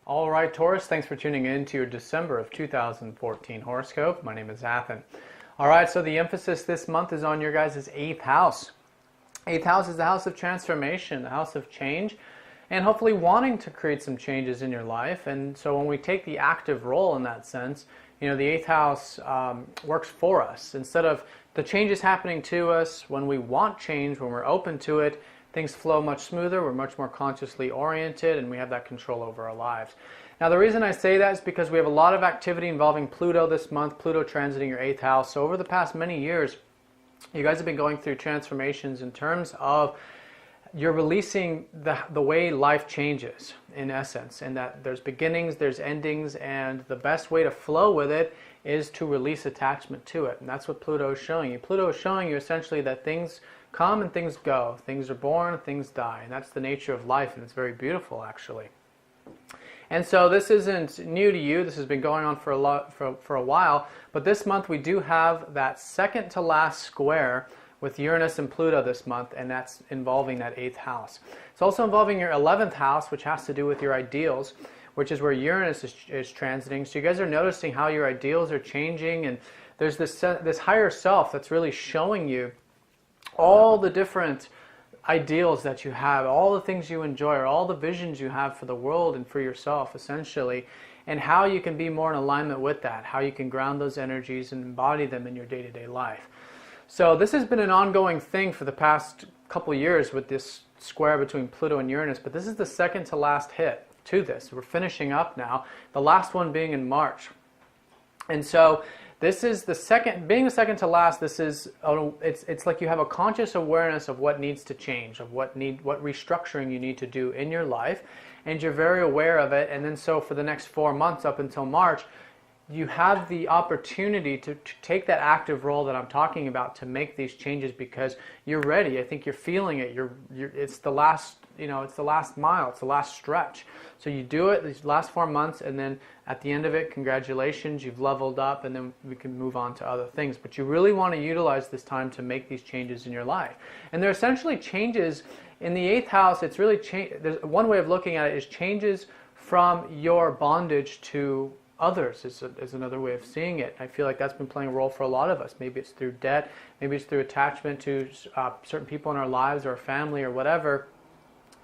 All right, Taurus, thanks for tuning in to your December of 2014 horoscope. My name is Athen. All right, so the emphasis this month is on your guys' 8th house. 8th house is the house of transformation, the house of change, and hopefully wanting to create some changes in your life. And so when we take the active role in that sense, the 8th house works for us. Instead of the changes happening to us, when we want change, when we're open to it, things flow much smoother, we're much more consciously oriented, and we have that control over our lives. Now the reason I say that is because we have a lot of activity involving Pluto this month, Pluto transiting your 8th house. So over the past many years, you guys have been going through transformations in terms of you're releasing the way life changes, in essence, and that there's beginnings, there's endings, and the best way to flow with it is to release attachment to it. And that's what Pluto is showing you. Pluto is showing you essentially that things come and things go. Things are born, things die, and that's the nature of life, and it's very beautiful, actually. And so this isn't new to you. This has been going on for a while, but this month we do have that second to last square with Uranus and Pluto this month, and that's involving that 8th house. It's also involving your 11th house, which has to do with your ideals, which is where Uranus is transiting. So you guys are noticing how your ideals are changing, and there's this higher self that's really showing you all the different ideals that you have, all the things you enjoy, or all the visions you have for the world and for yourself, essentially, and how you can be more in alignment with that, how you can ground those energies and embody them in your day-to-day life. So this has been an ongoing thing for the past couple years with this square between Pluto and Uranus, but this is the second to last hit to this. We're finishing up now, the last one being in March. And so this is the second, being the second to last, this is, it's like you have a conscious awareness of what needs to change, of what restructuring you need to do in your life, and you're very aware of it. And then so for the next 4 months up until March, you have the opportunity to take that active role that I'm talking about to make these changes because you're ready. I think you're feeling it. It's the last, it's the last mile. It's the last stretch. So you do it these last 4 months, and then at the end of it, congratulations, you've leveled up, and then we can move on to other things. But you really want to utilize this time to make these changes in your life. And they're essentially changes in the 8th house. It's really there's one way of looking at it is changes from your bondage to others is another way of seeing it. I feel like that's been playing a role for a lot of us. Maybe it's through debt, maybe it's through attachment to certain people in our lives or family or whatever,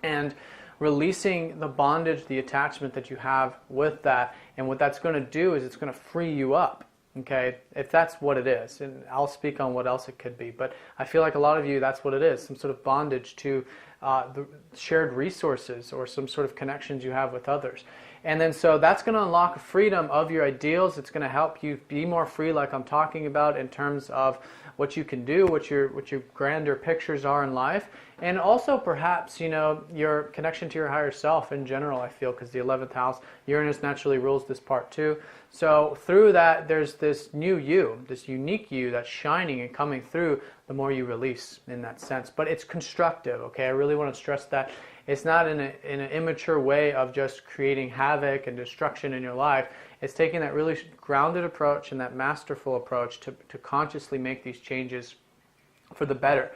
and releasing the bondage, the attachment that you have with that. And what that's going to do is it's going to free you up, okay, if that's what it is. And I'll speak on what else it could be, but I feel like a lot of you, that's what it is, some sort of bondage to the shared resources or some sort of connections you have with others. And then so that's going to unlock freedom of your ideals. It's going to help you be more free, like I'm talking about, in terms of what you can do, what your grander pictures are in life, and also perhaps your connection to your higher self in general. I feel because the 11th house, Uranus naturally rules this part too. So through that, there's this new you, this unique you that's shining and coming through the more you release in that sense. But it's constructive. Okay, I really want to stress that. It's not in an immature way of just creating havoc and destruction in your life. It's taking that really grounded approach and that masterful approach to consciously make these changes for the better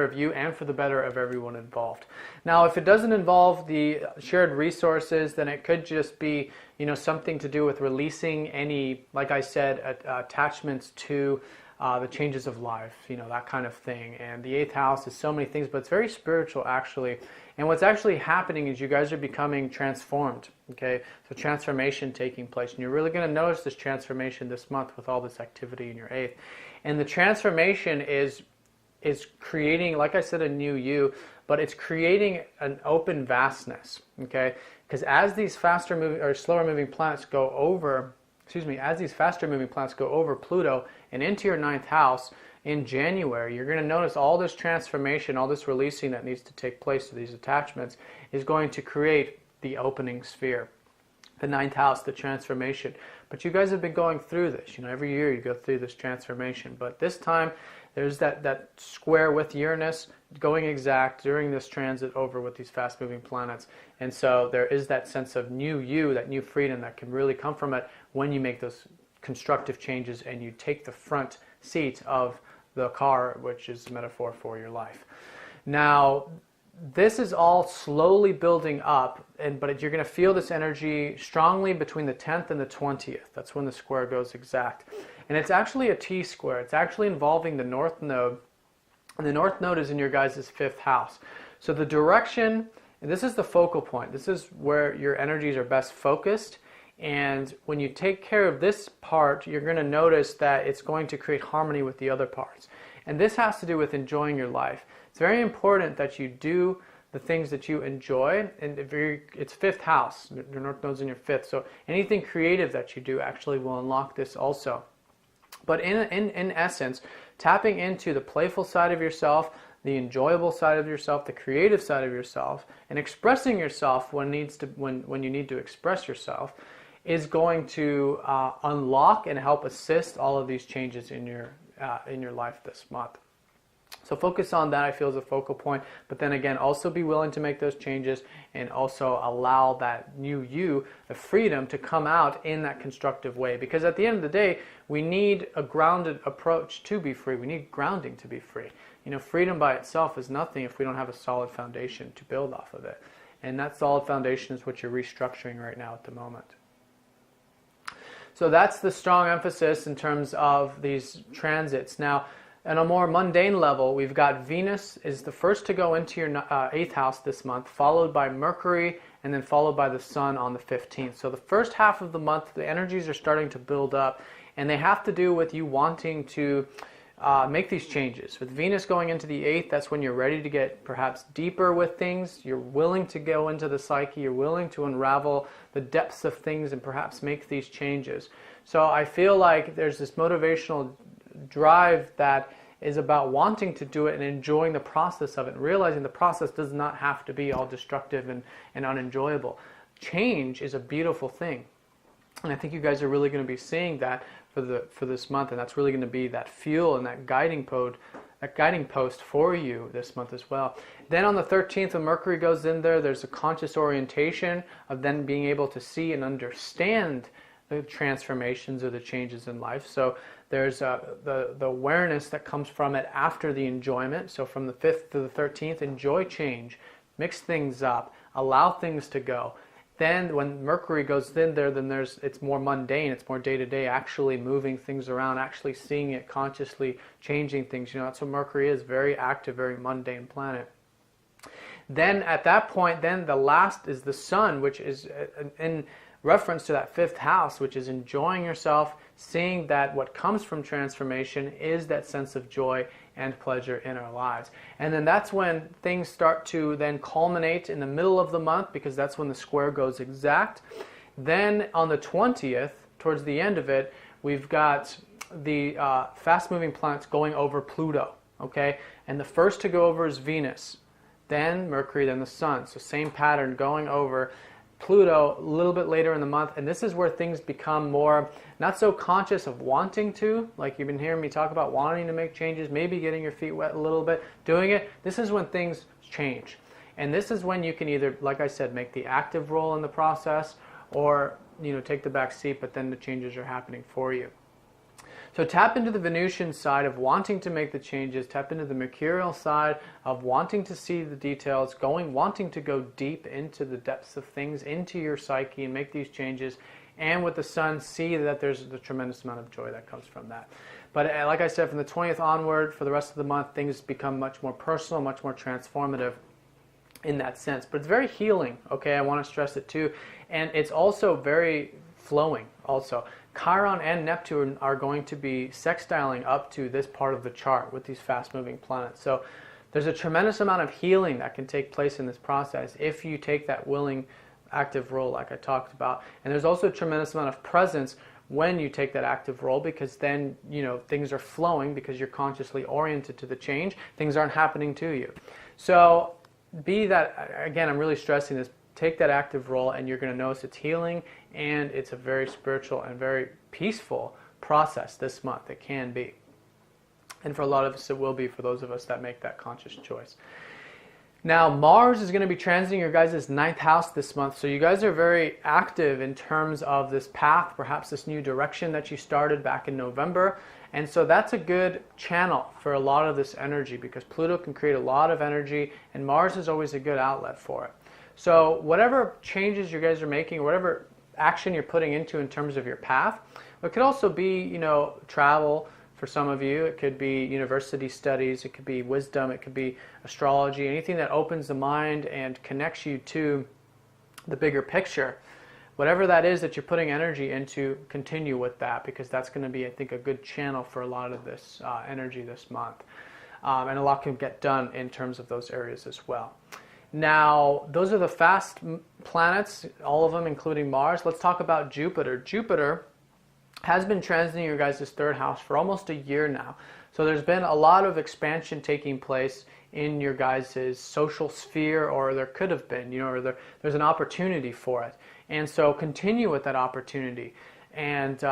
of you and for the better of everyone involved. Now, if it doesn't involve the shared resources, then it could just be, something to do with releasing any, like I said, attachments to the changes of life, that kind of thing. And the 8th house is so many things, but it's very spiritual, actually. And what's actually happening is you guys are becoming transformed, okay? So transformation taking place. And you're really going to notice this transformation this month with all this activity in your 8th. And the transformation is creating, like I said, a new you, but it's creating an open vastness, okay? Because as these faster moving or slower moving planets go over, as these faster moving planets go over Pluto and into your 9th house in January, you're going to notice all this transformation, all this releasing that needs to take place to these attachments is going to create the opening sphere, the 9th house, the transformation. But you guys have been going through this. Every year you go through this transformation. But this time, there's that square with Uranus going exact during this transit over with these fast-moving planets. And so there is that sense of new you, that new freedom that can really come from it when you make those constructive changes and you take the front seat of the car, which is a metaphor for your life. Now, this is all slowly building up, but you're going to feel this energy strongly between the 10th and the 20th. That's when the square goes exact. And it's actually a T square. It's actually involving the North Node. And the North Node is in your guys' 5th house. So the direction, and this is the focal point. This is where your energies are best focused. And when you take care of this part, you're going to notice that it's going to create harmony with the other parts. And this has to do with enjoying your life. It's very important that you do the things that you enjoy, and it's 5th house. Your North Node's in your 5th, so anything creative that you do actually will unlock this also. But in essence, tapping into the playful side of yourself, the enjoyable side of yourself, the creative side of yourself, and expressing yourself when you need to express yourself, is going to unlock and help assist all of these changes in your life this month. So focus on that, I feel, as a focal point, but then again, also be willing to make those changes and also allow that new you, the freedom, to come out in that constructive way. Because at the end of the day, we need a grounded approach to be free. We need grounding to be free. You know, freedom by itself is nothing if we don't have a solid foundation to build off of it. And that solid foundation is what you're restructuring right now at the moment. So that's the strong emphasis in terms of these transits. Now, on a more mundane level, we've got Venus is the first to go into your 8th house this month, followed by Mercury, and then followed by the Sun on the 15th. So the first half of the month, the energies are starting to build up, and they have to do with you wanting to make these changes. With Venus going into the 8th, that's when you're ready to get perhaps deeper with things. You're willing to go into the psyche. You're willing to unravel the depths of things and perhaps make these changes. So I feel like there's this motivational drive that is about wanting to do it and enjoying the process of it, and realizing the process does not have to be all destructive and unenjoyable. Change is a beautiful thing, and I think you guys are really going to be seeing that for this month, and that's really going to be that fuel and that guiding post for you this month as well. Then on the 13th, when Mercury goes in there, there's a conscious orientation of then being able to see and understand the transformations or the changes in life. So there's the awareness that comes from it after the enjoyment. So from the 5th to the 13th, enjoy change, mix things up, allow things to go. Then when Mercury goes in there, then it's more mundane, it's more day-to-day, actually moving things around, actually seeing it, consciously changing things. You know, that's what Mercury is, very active, very mundane planet. Then at that point, then the last is the Sun, which is in reference to that 5th house, which is enjoying yourself, seeing that what comes from transformation is that sense of joy and pleasure in our lives. And then that's when things start to then culminate in the middle of the month, because that's when the square goes exact. Then on the 20th, towards the end of it, we've got the fast-moving planets going over Pluto, okay? And the first to go over is Venus, then Mercury, then the Sun. So same pattern going over Pluto a little bit later in the month, and this is where things become more not so conscious of wanting to, like you've been hearing me talk about wanting to make changes, maybe getting your feet wet a little bit, doing it. This is when things change, and this is when you can either, like I said, make the active role in the process, or take the back seat, but then the changes are happening for you. So tap into the Venusian side of wanting to make the changes, tap into the Mercurial side of wanting to see the details, wanting to go deep into the depths of things, into your psyche and make these changes. And with the Sun, see that there's a tremendous amount of joy that comes from that. But like I said, from the 20th onward, for the rest of the month, things become much more personal, much more transformative in that sense. But it's very healing, okay? I want to stress it too. And it's also very flowing also. Chiron and Neptune are going to be sextiling up to this part of the chart with these fast-moving planets. So there's a tremendous amount of healing that can take place in this process if you take that willing, active role like I talked about. And there's also a tremendous amount of presence when you take that active role, because then, things are flowing because you're consciously oriented to the change. Things aren't happening to you. So again, I'm really stressing this, take that active role, and you're going to notice it's healing, and it's a very spiritual and very peaceful process this month. It can be. And for a lot of us, it will be, for those of us that make that conscious choice. Now, Mars is going to be transiting your guys' ninth house this month. So you guys are very active in terms of this path, perhaps this new direction that you started back in November. And so that's a good channel for a lot of this energy, because Pluto can create a lot of energy and Mars is always a good outlet for it. So whatever changes you guys are making, or whatever action you're putting into in terms of your path, it could also be, you know, travel. For some of you, it could be university studies, it could be wisdom, it could be astrology, anything that opens the mind and connects you to the bigger picture. Whatever that is that you're putting energy into, continue with that, because that's going to be, I think, a good channel for a lot of this energy this month. And a lot can get done in terms of those areas as well. Now, those are the fast planets, all of them, including Mars. Let's talk about Jupiter. Jupiter has been transiting your guys' third house for almost a year now. So there's been a lot of expansion taking place in your guys' social sphere, or there could have been, you know, or there's an opportunity for it. And so continue with that opportunity and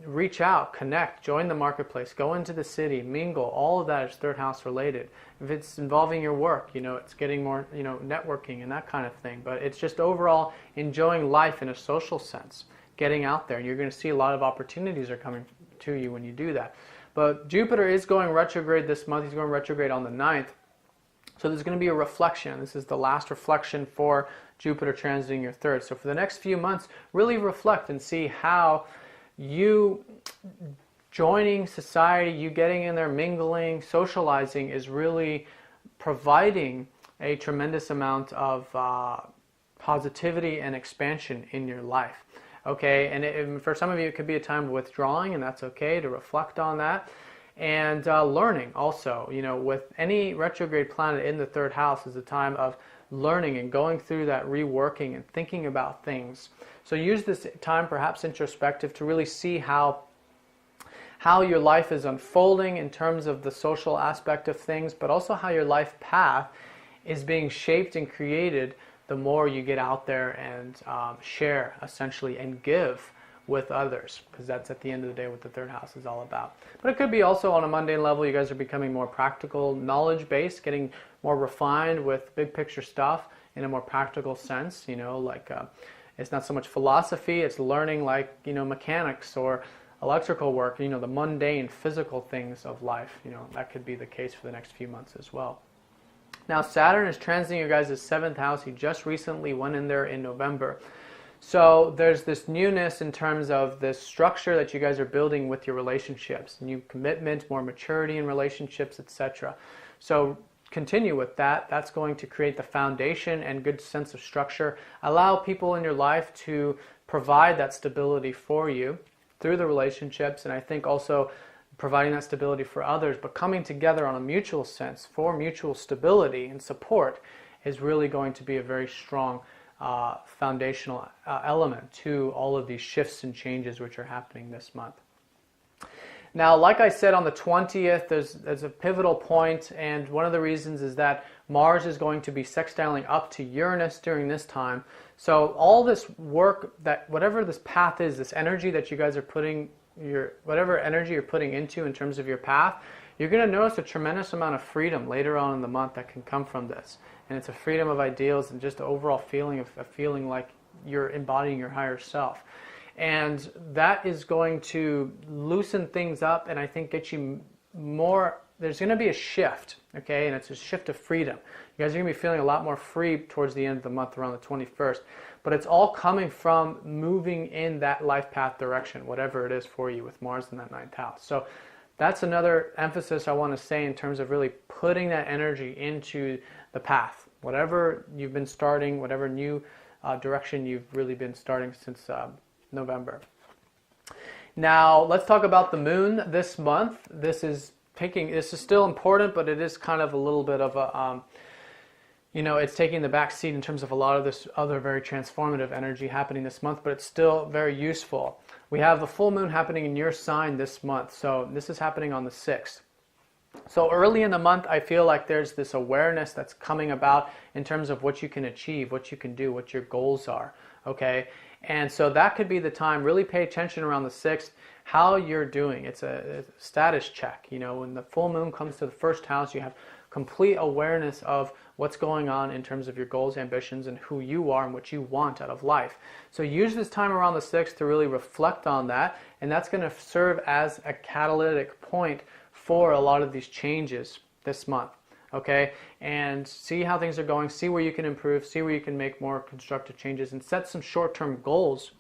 reach out, connect, join the marketplace, go into the city, mingle. All of that is third house related. If it's involving your work, you know, it's getting more, you know, networking and that kind of thing. But it's just overall enjoying life in a social sense. Getting out there, and you're going to see a lot of opportunities are coming to you when you do that. But Jupiter is going retrograde this month. He's going retrograde on the 9th. So there's going to be a reflection. This is the last reflection for Jupiter transiting your third. So for the next few months, really reflect and see how you joining society, you getting in there, mingling, socializing is really providing a tremendous amount of positivity and expansion in your life. Okay, and for some of you, it could be a time of withdrawing, and that's okay, to reflect on that. And learning also, you know, with any retrograde planet in the third house is a time of learning and going through that reworking and thinking about things. So use this time, perhaps introspective, to really see how your life is unfolding in terms of the social aspect of things, but also how your life path is being shaped and created the more you get out there and share, essentially, and give with others, because that's at the end of the day what the third house is all about. But it could be also on a mundane level, you guys are becoming more practical, knowledge-based, getting more refined with big picture stuff in a more practical sense, you know, like it's not so much philosophy, it's learning, like, you know, mechanics or electrical work, you know, the mundane physical things of life. You know, that could be the case for the next few months as well. Now, Saturn is transiting your guys' 7th house. He just recently went in there in November. So there's this newness in terms of this structure that you guys are building with your relationships. New commitment, more maturity in relationships, etc. So continue with that. That's going to create the foundation and good sense of structure. Allow people in your life to provide that stability for you through the relationships, and I think also providing that stability for others, but coming together on a mutual sense for mutual stability and support is really going to be a very strong foundational element to all of these shifts and changes which are happening this month. Now, like I said, on the 20th, there's a pivotal point, and one of the reasons is that Mars is going to be sextiling up to Uranus during this time. So all this work, that whatever this path is, this energy that you guys are putting, whatever energy you're putting into in terms of your path, you're going to notice a tremendous amount of freedom later on in the month that can come from this. And it's a freedom of ideals and just the overall feeling of feeling like you're embodying your higher self. And that is going to loosen things up and I think get you more, there's going to be a shift, okay? And it's a shift of freedom. You guys are going to be feeling a lot more free towards the end of the month, around the 21st. But it's all coming from moving in that life path direction, whatever it is for you with Mars in that 9th house. So that's another emphasis I want to say in terms of really putting that energy into the path. Whatever you've been starting, whatever new direction you've really been starting since November. Now, let's talk about the moon this month. This is still important, but it is kind of a little bit of a, you know, it's taking the back seat in terms of a lot of this other very transformative energy happening this month, but it's still very useful. We have the full moon happening in your sign this month, so this is happening on the 6th. So early in the month, I feel like there's this awareness that's coming about in terms of what you can achieve, what you can do, what your goals are, okay? And so that could be the time. Really pay attention around the 6th, how you're doing. It's a status check. You know, when the full moon comes to the 1st house, you have complete awareness of what's going on in terms of your goals, ambitions, and who you are and what you want out of life. So use this time around the 6th to really reflect on that, and that's going to serve as a catalytic point for a lot of these changes this month. Okay, and see how things are going, see where you can improve, see where you can make more constructive changes, and set some short-term goals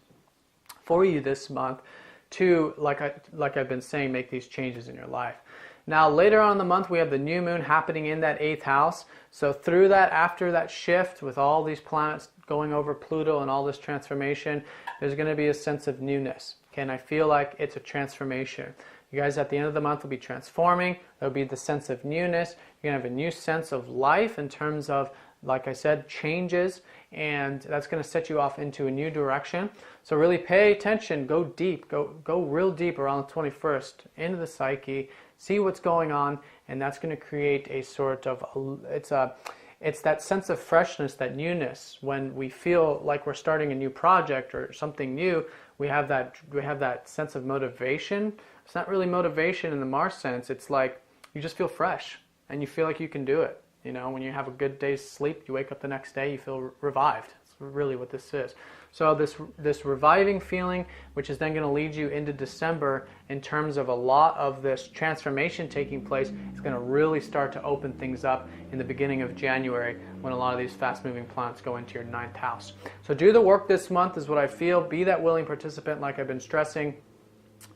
for you this month to, like I've been saying, make these changes in your life. Now later on in the month we have the new moon happening in that 8th house. So through that, after that shift with all these planets going over Pluto and all this transformation, there's going to be a sense of newness. Okay, and I feel like it's a transformation. You guys at the end of the month will be transforming. There'll be the sense of newness. You're going to have a new sense of life in terms of, like I said, changes, and that's going to set you off into a new direction. So really pay attention, go deep, go real deep around the 21st into the psyche, see what's going on, and that's going to create a sort of, it's that sense of freshness, that newness. When we feel like we're starting a new project or something new, we have that sense of motivation. It's not really motivation in the Mars sense. It's like you just feel fresh and you feel like you can do it. You know, when you have a good day's sleep, you wake up the next day, you feel revived. That's really what this is. So this reviving feeling, which is then going to lead you into December in terms of a lot of this transformation taking place, is going to really start to open things up in the beginning of January when a lot of these fast-moving planets go into your 9th house. So do the work this month is what I feel. Be that willing participant like I've been stressing,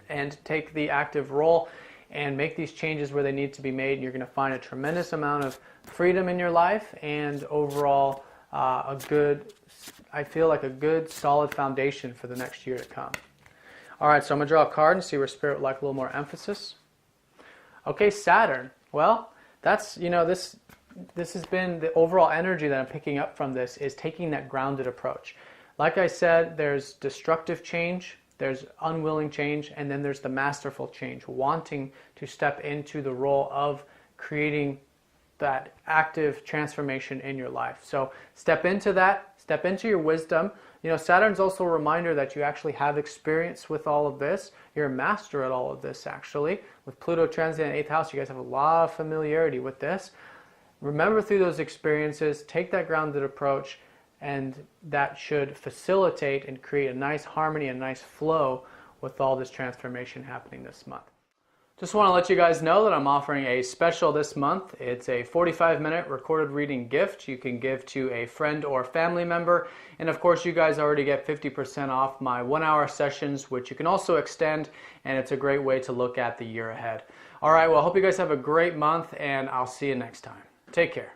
and take the active role and make these changes where they need to be made. You're going to find a tremendous amount of freedom in your life, and overall I feel like a good solid foundation for the next year to come. Alright, so I'm going to draw a card and see where Spirit would like a little more emphasis. Okay, Saturn. Well, that's, you know, this has been the overall energy that I'm picking up from this, is taking that grounded approach. Like I said, there's destructive change, there's unwilling change, and then there's the masterful change, wanting to step into the role of creating that active transformation in your life. So step into that, step into your wisdom. You know, Saturn's also a reminder that you actually have experience with all of this. You're a master at all of this, actually. With Pluto transit in 8th house, you guys have a lot of familiarity with this. Remember through those experiences, take that grounded approach, and that should facilitate and create a nice harmony, a nice flow with all this transformation happening this month. Just want to let you guys know that I'm offering a special this month. It's a 45-minute recorded reading gift you can give to a friend or family member. And of course, you guys already get 50% off my 1-hour sessions, which you can also extend, and it's a great way to look at the year ahead. All right, well, I hope you guys have a great month, and I'll see you next time. Take care.